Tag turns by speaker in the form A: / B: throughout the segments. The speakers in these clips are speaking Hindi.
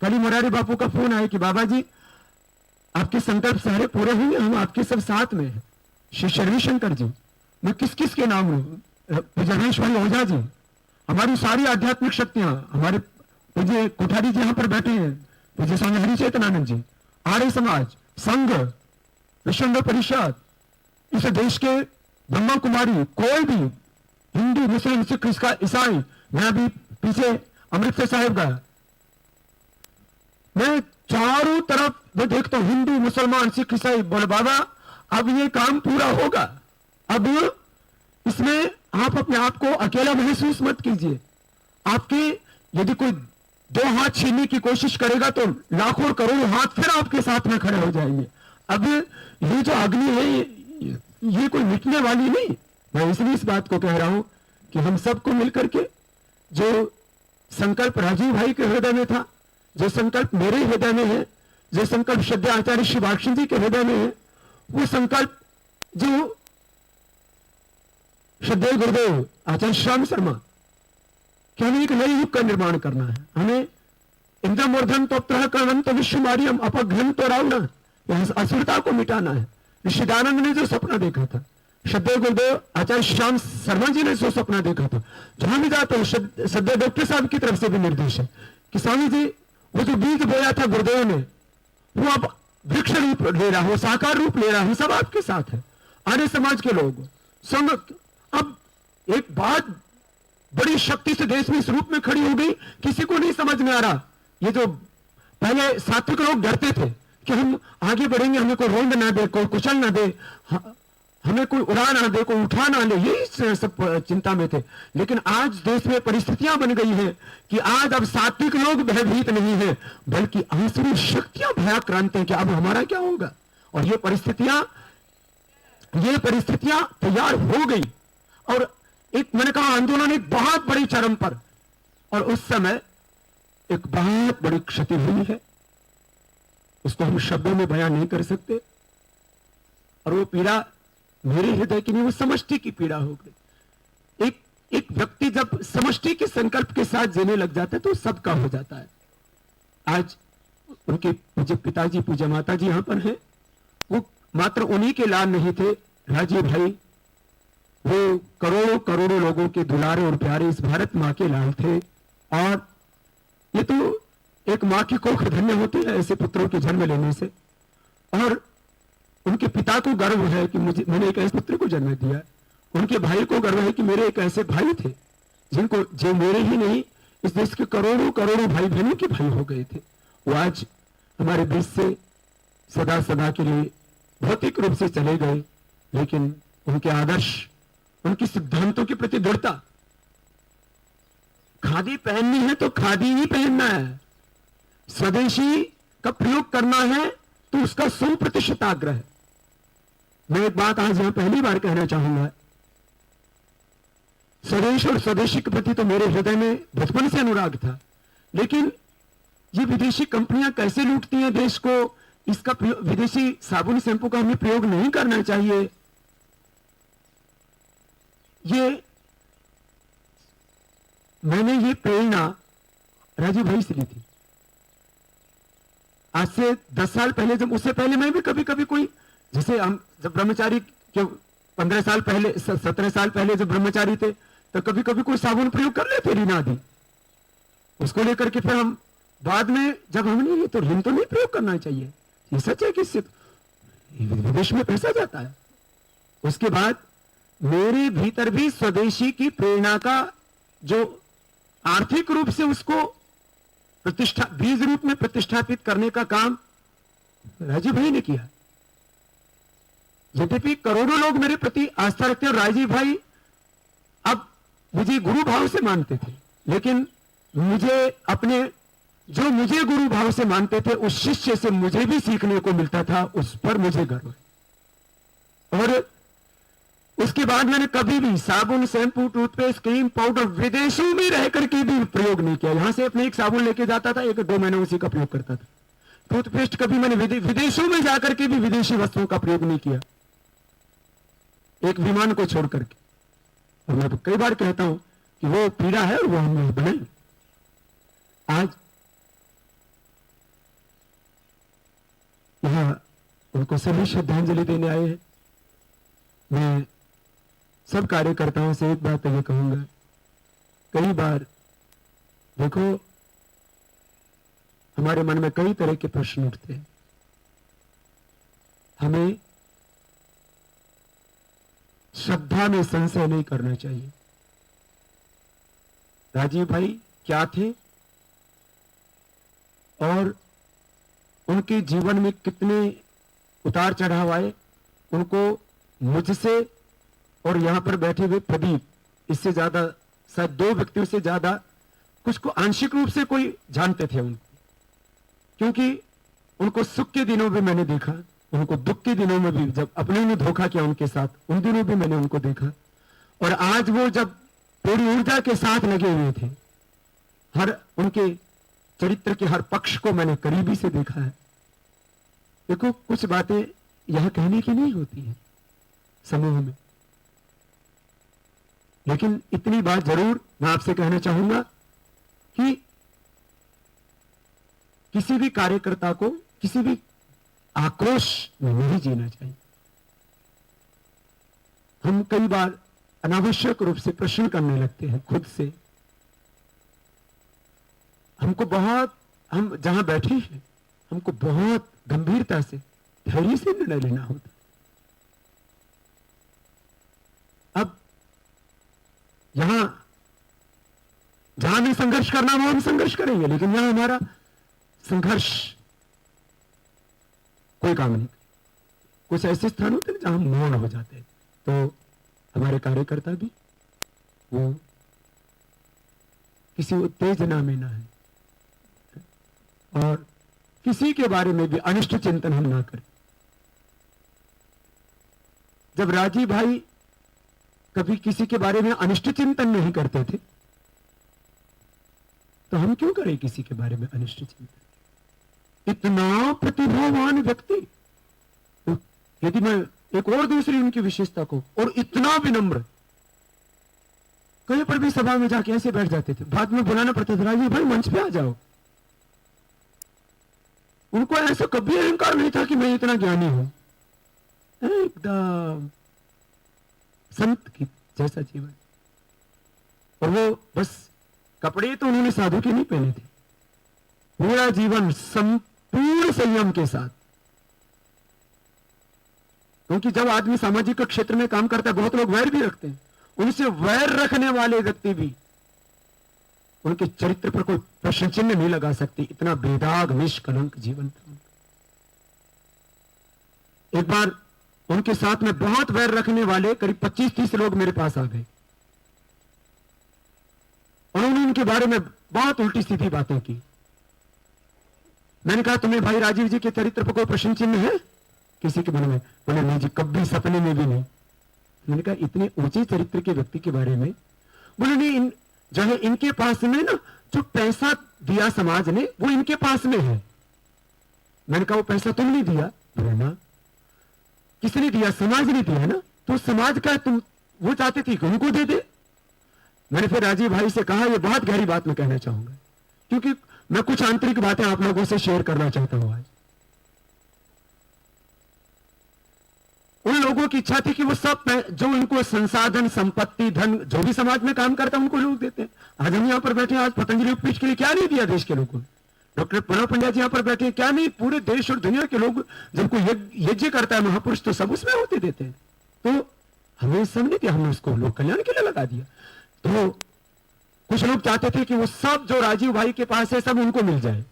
A: कल ही मुरारी बापू का फोन आया कि बाबा जी आपके संकल्प सारे पूरे होंगे, हम आपके सब साथ में हैं। श्री शर्विशंकर जी, मैं किस किस के नाम लूं, रमेश भाई ओझा जी, हमारी सारी आध्यात्मिक शक्तियां, हमारे पूज्य कोठारी जी यहां पर बैठे हैं, पूज्य स्वामी हरि चेतनानंद जी, आर्य समाज, संघ, विश्व परिषद, इस देश के ब्रह्मा कुमारी, कोई भी हिंदू, मुस्लिम, सिख, ईसाई, मैं अभी पीछे अमृतसर साहिब गया, मैं चारों तरफ मैं देखता हूं हिंदू, मुसलमान, सिख, ईसाई, बोले बाबा अब ये काम पूरा होगा, अब इसमें आप अपने आप को अकेला महसूस मत कीजिए। आपके यदि कोई दो हाथ छीनने की कोशिश करेगा तो लाखों करोड़ों हाथ फिर आपके साथ में खड़े हो जाएंगे। अब ये जो अग्नि है ये कोई मिटने वाली नहीं। मैं इसलिए इस बात को कह रहा हूं कि हम सबको मिलकर के जो संकल्प राजीव भाई के हृदय में था, जो संकल्प मेरे हृदय में है, जो संकल्प श्रद्धेय आचार्य श्री बाक्षी जी के हृदय में है, वो संकल्प जो श्रद्धेय गुरुदेव आचार्य श्याम शर्मा कि हमें एक नए युग का निर्माण करना है, हमें इंद्रमूर्धन तो प्रहकरणम तो विश्वमार्यम अपघ्न तो रावण, असुरता को मिटाना है। ऋषिदानंद ने जो सपना देखा था, श्रद्धेय गुरुदेव आचार्य श्याम शर्मा जी ने जो सपना देखा था, जहां भी जाते हैं श्रद्धेय डॉक्टर साहब की तरफ से भी निर्देश है कि स्वामी जी वो जो बीज बोया था गुरुदेव ने, वो अब वृक्ष रूप ले रहा हो, साकार रूप ले रहा हो, सब आपके साथ है। आर्य समाज के लोग संघ, अब एक बात बड़ी शक्ति से देश में इस रूप में खड़ी हो गई, किसी को नहीं समझ में आ रहा। ये जो पहले सात्विक लोग डरते थे कि हम आगे बढ़ेंगे, हमें कोई रोंद ना दे, कोई कुचल ना दे, हमें कोई उड़ा ना दे, कोई उठा ना ले, यही सब चिंता में थे। लेकिन आज देश में परिस्थितियां बन गई है कि आज अब सात्विक लोग भयभीत नहीं है, बल्कि आसुरी शक्तियां भयाक्रांत हैं कि अब हमारा क्या होगा। और ये परिस्थितियां तैयार हो गई और एक मैंने कहा आंदोलन एक बहुत बड़ी चरम पर, और उस समय एक बहुत बड़ी क्षति हुई है, उसको हम शब्दों में बयान नहीं कर सकते। और वो पीड़ा मेरे हृदय की नहीं, वो समष्टि की पीड़ा हो गई। एक व्यक्ति जब समष्टि के संकल्प के साथ जीने लग जाता है तो सबका हो जाता है। आज उनके पूज्य पिताजी, पूज्य माता जी यहां पर हैं, वो मात्र उन्हीं के लाल नहीं थे, राजीव भाई वो करोड़ों करोड़ों लोगों के दुलारे और प्यारे इस भारत मां के लाल थे। और ये तो एक मां की कोख धन्य होती है ऐसे पुत्रों के जन्म लेने से। और उनके पिता को गर्व है कि मैंने एक ऐसे पुत्र को जन्म दिया, उनके भाई को गर्व है कि मेरे एक ऐसे भाई थे जो मेरे ही नहीं इस देश के करोड़ों करोड़ों भाई बहनों के भाई हो गए थे। वो आज हमारे बीच से सदा सदा के लिए भौतिक रूप से चले गए, लेकिन उनके आदर्श, उनके सिद्धांतों के प्रति दृढ़ता, खादी पहननी है तो खादी ही पहनना है, स्वदेशी का प्रयोग करना है तो उसका 100% आग्रह है। मैं एक बात आज यहां पहली बार कहना चाहूंगा, स्वदेश और स्वदेशी के प्रति तो मेरे हृदय में बचपन से अनुराग था, लेकिन ये विदेशी कंपनियां कैसे लूटती हैं देश को, इसका विदेशी साबुन शैंपू का हमें प्रयोग नहीं करना चाहिए। मैंने ये प्रेरणा राजीव भाई से ली थी आज से 10 साल पहले। जब उससे पहले मैं भी कभी कभी कोई, जैसे हम जब ब्रह्मचारी के 15 साल पहले, 17 साल पहले जब ब्रह्मचारी थे तो कभी कभी कोई साबुन प्रयोग कर लेते रीना आदि, उसको लेकर के फिर हम बाद में जब हमने ये तो रिन तो नहीं प्रयोग करना चाहिए, ये सच है कि इससे विदेश में पैसा जाता है। उसके बाद मेरे भीतर भी स्वदेशी की प्रेरणा का जो आर्थिक रूप से उसको प्रतिष्ठा, बीज रूप में प्रतिष्ठापित करने का काम राजीव भाई ने किया। यद्यपि करोड़ों लोग मेरे प्रति आस्था रखते हैं, राजीव भाई अब मुझे गुरु भाव से मानते थे, लेकिन मुझे गुरु भाव से मानते थे उस शिष्य से मुझे भी सीखने को मिलता था, उस पर मुझे गर्व है। और उसके बाद मैंने कभी भी साबुन, शैंपू, टूथपेस्ट, क्रीम, पाउडर विदेशों में रह करके भी प्रयोग नहीं किया। यहां से अपने एक साबुन लेके जाता था, 1-2 महीने उसी का प्रयोग करता था। टूथपेस्ट कभी मैंने विदेशों में जाकर के भी विदेशी वस्तुओं का प्रयोग नहीं किया, एक विमान को छोड़ करके। और मैं तो कई बार कहता हूं कि वो पीड़ा है और वो हमने बनाई। आज उनको सभी श्रद्धांजलि देने आए हैं। मैं सब कार्यकर्ताओं से एक बात ये कहूंगा, कई बार देखो हमारे मन में कई तरह के प्रश्न उठते हैं। हमें श्रद्धा में संशय नहीं करना चाहिए। राजीव भाई क्या थे और उनके जीवन में कितने उतार चढ़ाव आए, उनको मुझसे और यहां पर बैठे हुए प्रदीप, इससे ज्यादा शायद 2 व्यक्तियों से ज्यादा कुछ को आंशिक रूप से कोई जानते थे उनको, क्योंकि उनको सुख के दिनों में मैंने देखा, उनको दुख के दिनों में भी, जब अपने ने धोखा किया उनके साथ, उन दिनों भी मैंने उनको देखा। और आज वो जब पूरी ऊर्जा के साथ लगे हुए थे, हर उनके चरित्र के हर पक्ष को मैंने करीबी से देखा है। देखो कुछ बातें यह कहने की नहीं होती है समूह में, लेकिन इतनी बात जरूर मैं आपसे कहना चाहूंगा कि किसी भी कार्यकर्ता को किसी भी आक्रोश में नहीं जीना चाहिए। हम कई बार अनावश्यक रूप से प्रश्न करने लगते हैं खुद से। हमको बहुत, हम जहां बैठे हैं हमको बहुत गंभीरता से, धैर्य से निर्णय लेना होता। अब यहां जहां भी संघर्ष करना वो हम संघर्ष करेंगे, लेकिन यहां हमारा संघर्ष कोई काम नहीं। कुछ ऐसे स्थान होते हैं जहां हम मौन हो जाते हैं, तो हमारे कार्यकर्ता भी वो किसी उत्तेजना में ना है और किसी के बारे में भी अनिष्ट चिंतन हम ना करें। जब राजीव भाई कभी किसी के बारे में अनिष्ट चिंतन नहीं करते थे, तो हम क्यों करें किसी के बारे में अनिष्ट चिंतन? इतना प्रतिभावान व्यक्ति, यदि मैं एक और दूसरी उनकी विशेषता को, और इतना विनम्र, कहीं पर भी सभा में जाके ऐसे बैठ जाते थे, बाद में बुलाना पड़ता था, राजीव भाई मंच पे आ जाओ। उनको ऐसा कभी अहंकार नहीं था कि मैं इतना ज्ञानी हूं, एकदम संत की जैसा जीवन। और वो बस कपड़े तो उन्होंने साधु के नहीं पहने थे, पूरा जीवन संपूर्ण संयम के साथ। क्योंकि जब आदमी सामाजिक क्षेत्र में काम करता है, बहुत लोग वैर भी रखते हैं, उनसे वैर रखने वाले व्यक्ति भी उनके चरित्र पर कोई प्रश्न चिन्ह नहीं लगा सकते, इतना बेदाग निष्कलंक जीवन था उनका। एक बार उनके साथ में बहुत वैर रखने वाले करीब 25-30 लोग मेरे पास आ गए, उन्होंने उनके बारे में बहुत उल्टी सीधी बातें की। मैंने कहा तुम्हें भाई राजीव जी के चरित्र पर कोई प्रश्न चिन्ह है किसी के मन में? बोले नहीं जी, कभी सपने में भी नहीं। मैंने कहा इतने ऊंचे चरित्र के व्यक्ति के बारे में? बोले नहीं, जो है इनके पास में ना, जो पैसा दिया समाज ने वो इनके पास में है। मैंने कहा वो पैसा तुमने दिया? बोले ना, किसने दिया? समाज ने दिया ना। तो समाज का तुम वो चाहते थे कि उनको दे दे। मैंने फिर राजीव भाई से कहा, ये बहुत गहरी बात मैं कहना चाहूंगा, क्योंकि मैं कुछ आंतरिक बातें आप लोगों से शेयर करना चाहता हूं। आज उन लोगों की इच्छा थी कि वो सब जो उनको संसाधन, संपत्ति, धन, जो भी समाज में काम करता है उनको लोग देते हैं। आज हम यहां पर बैठे, आज पतंजलि उपपीठ के लिए क्या नहीं दिया देश के लोगों ने? डॉक्टर प्रणव पंड्या जी यहां पर बैठे, क्या नहीं पूरे देश और दुनिया के लोग, जब कोई यज्ञ करता है महापुरुष, तो सब उसमें होते देते हैं। तो हमें सब नहीं दिया, हमने उसको लोक कल्याण के लिए लगा दिया। तो कुछ लोग चाहते थे कि वो सब जो राजीव भाई के पास है सब उनको मिल जाए।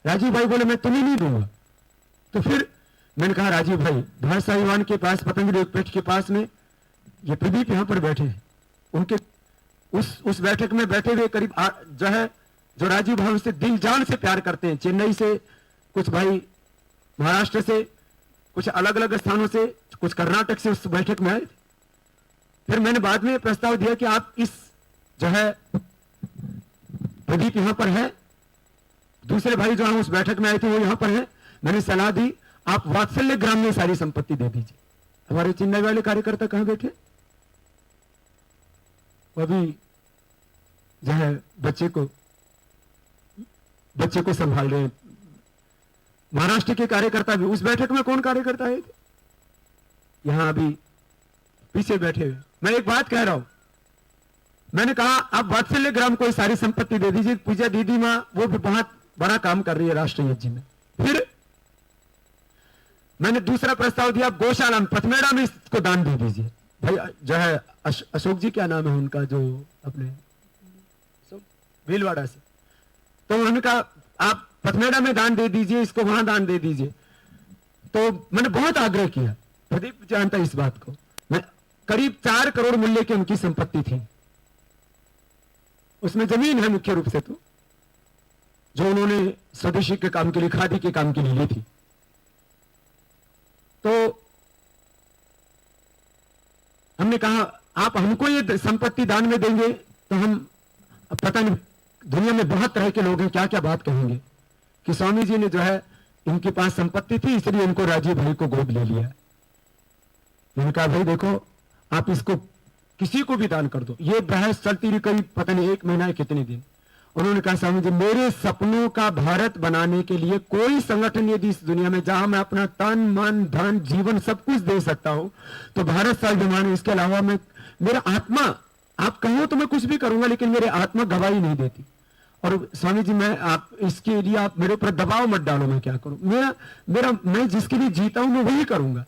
A: राजीव भाई बोले मैं तुम्हें नहीं दूंगा। तो फिर मैंने कहा राजीव भाई, भारत साहिवान के पास, पतंजलि उपपीठ के पास में ये प्रदीप यहां पर बैठे हैं, उनके उस बैठक में बैठे हुए करीब जो है, जो राजीव भाई से दिल जान से प्यार करते हैं, चेन्नई से कुछ भाई, महाराष्ट्र से कुछ, अलग अलग स्थानों से कुछ, कर्नाटक से उस बैठक में आए थे। फिर मैंने बाद में प्रस्ताव दिया कि आप इस जो है प्रदीप यहां पर है, दूसरे भाई जो हम उस बैठक में आए थे वो यहां पर है। मैंने सलाह दी आप वात्सल्य ग्राम में सारी संपत्ति दे दीजिए। हमारे चेन्नई वाले कार्यकर्ता कहां बैठे? वो अभी जो है बच्चे को संभाल रहे हैं, महाराष्ट्र के कार्यकर्ता भी, उस बैठक में कौन कार्यकर्ता है? यहां अभी पीछे बैठे हुए। मैं एक बात कह रहा हूं, मैंने कहा आप वात्सल्य ग्राम को सारी संपत्ति दे दीजिए, पूजा दीदी मां वो भी बहुत बड़ा काम कर रही है राष्ट्रीय यज्ञ में। फिर मैंने दूसरा प्रस्ताव दिया, गौशाला में पथमेड़ा में इसको दान दे दीजिए। भाई जो है अशोक जी, क्या नाम है उनका, जो अपने भीलवाड़ा से, तो उन्होंने कहा आप पथमेड़ा में दान दे दीजिए, इसको वहां दान दे दीजिए। तो मैंने बहुत आग्रह किया, प्रदीप जानता है इस बात को, मैं करीब 4 करोड़ मूल्य की उनकी संपत्ति थी, उसमें जमीन है मुख्य रूप से, तो जो उन्होंने स्वदेशी के काम के लिए, खादी के काम के लिए ली थी। तो हमने कहा आप हमको ये संपत्ति दान में देंगे तो हम, पता नहीं दुनिया में बहुत तरह के लोग हैं, क्या क्या बात कहेंगे कि स्वामी जी ने जो है इनके पास संपत्ति थी इसलिए इनको राजीव भाई को गोद ले लिया। मैंने कहा भाई देखो, आप इसको किसी को भी दान कर दो। ये बहस चलती रही करीब पता नहीं 1 महीना कितने दिन। उन्होंने कहा स्वामी जी, मेरे सपनों का भारत बनाने के लिए कोई संगठन यदि इस दुनिया में जहां मैं अपना तन मन धन जीवन सब कुछ दे सकता हूं तो भारत स्वाभिमान है। इसके अलावा मैं, मेरा आत्मा, आप कहो तो मैं कुछ भी करूंगा लेकिन मेरे आत्मा गवाही नहीं देती। और स्वामी जी, मैं आप इसके लिए आप मेरे ऊपर दबाव मत डालो, मैं क्या करूं, मैं जिसके लिए जीता हूं मैं वही करूंगा।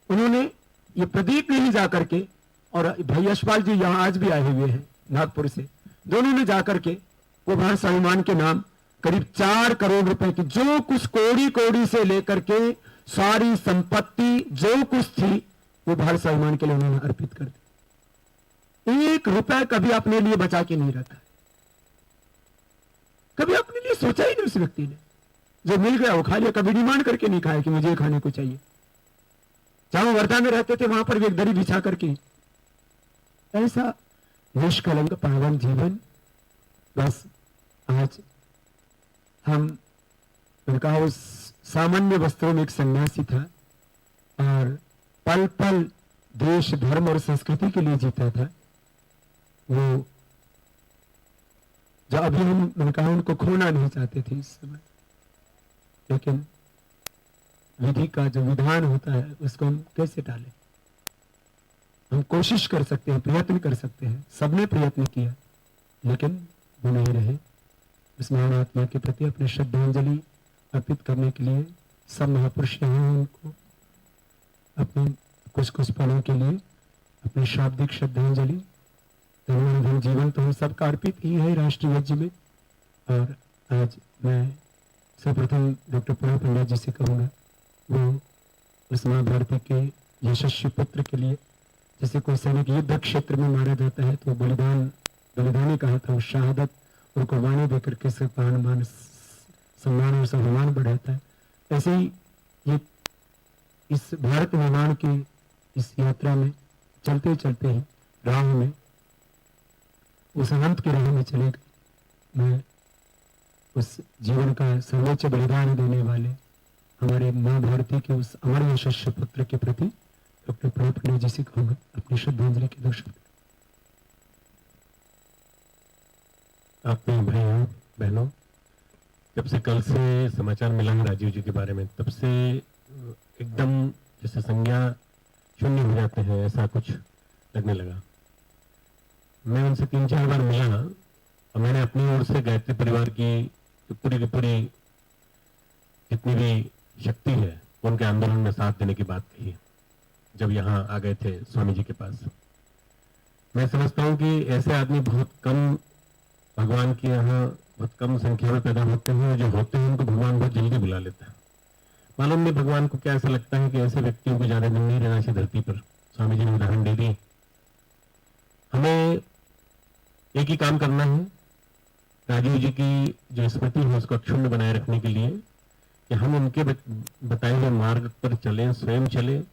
A: उन्होंने ये प्रदीप ने ही जाकर के, और भाई यशपाल जी यहां आज भी आए हुए हैं नागपुर से, दोनों ने जाकर के वो भारत स्वाभिमान के नाम करीब 4 करोड़ रुपए की, जो कुछ कौड़ी कौड़ी से लेकर के सारी संपत्ति जो कुछ थी वो भारत स्वाभिमान के लिए उन्होंने अर्पित कर दी। 1 रुपए कभी अपने लिए बचा के नहीं रखा, कभी अपने लिए सोचा ही नहीं उस व्यक्ति ने। जो मिल गया वो खा लिया, कभी डिमांड करके नहीं खाया कि मुझे खाने को चाहिए। जहां वो वर्धा में रहते थे वहां पर भी एक दरी बिछा करके, ऐसा निष्कलंक पावन जीवन। बस आज हम, उनका उस सामान्य वस्त्रों में एक सन्यासी था और पल पल देश धर्म और संस्कृति के लिए जीता था। वो जो अभी हम, मैंने कहा उनको खोना नहीं चाहते थे इस समय, लेकिन विधि का जो विधान होता है उसको हम कैसे टालें। हम कोशिश कर सकते हैं, प्रयत्न कर सकते हैं, सबने प्रयत्न किया लेकिन वो नहीं रहे। उस महान आत्मा के प्रति अपनी श्रद्धांजलि अर्पित करने के लिए सब महापुरुष यहाँ, उनको अपने कुछ कुछ पलों के लिए अपनी शाब्दिक श्रद्धांजलि, धन जीवन तो हम सबका अर्पित ही है राष्ट्रीय यज्ञ में। और आज मैं सर्वप्रथम डॉक्टर पूर्णा पंड्या जी से कहूँगा, वो उस माँ भारती के यशस्वी पुत्र के लिए, जैसे कोई सैनिक युद्ध क्षेत्र में मारा जाता है तो बलिदानी कहा था, उस शहादत और कुर्बानी देकर के सम्मान और सम्मान बढ़ाता है। ऐसे ही ये इस भारत निर्माण की इस यात्रा में चलते चलते ही राह में उस अनंत की राह में चलेगा। मैं उस जीवन का सर्वोच्च बलिदान देने वाले हमारे माँ भारती के उस अमर यशस्वी पुत्र के प्रति डॉक्टर पूर्णा पंड्या जी से कहूंगा अपनी श्रद्धांजलि के 2 शब्द।
B: आपने भाइयों बहनों, जब से कल से समाचार मिला है राजीव जी के बारे में, तब से एकदम जैसे संज्ञा शून्य हो जाते हैं ऐसा कुछ लगने लगा। मैं उनसे 3-4 बार मिला और मैंने अपनी ओर से गायत्री परिवार की पूरी जितनी भी शक्ति है उनके आंदोलन में साथ देने की बात कही जब यहाँ आ गए थे स्वामी जी के पास। मैं समझता हूँ कि ऐसे आदमी बहुत कम भगवान के यहाँ बहुत कम संख्या में पैदा होते हैं, जो होते हैं उनको भगवान बहुत जल्दी बुला लेता है। मालूम नहीं भगवान को क्या ऐसा लगता है कि ऐसे व्यक्तियों को ज्यादा दिन नहीं रहना चाहिए धरती पर। स्वामी जी ने उदाहरण दे दी। हमें एक ही काम करना है, राजीव जी की जो स्मृति है उसको अक्षुण्ण बनाए रखने के लिए कि हम उनके बताए हुए मार्ग पर चलें, स्वयं चलें।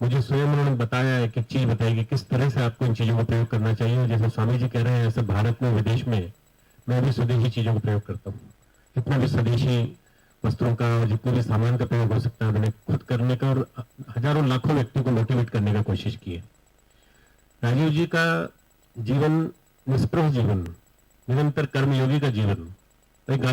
B: मुझे स्वयं उन्होंने बताया, एक एक चीज बताई कि किस तरह से आपको इन चीजों का प्रयोग करना चाहिए। जैसे स्वामी जी कह रहे हैं ऐसे भारत में विदेश में मैं भी स्वदेशी चीजों का प्रयोग करता हूँ। जितना भी स्वदेशी वस्त्रों का और जितने भी सामान का प्रयोग हो सकता है मैंने खुद करने का और हजारों लाखों व्यक्तियों को मोटिवेट करने का कोशिश की है। राजीव जी का जीवन निष्प्रभ जीवन, निरंतर कर्मयोगी का जीवन, गांधी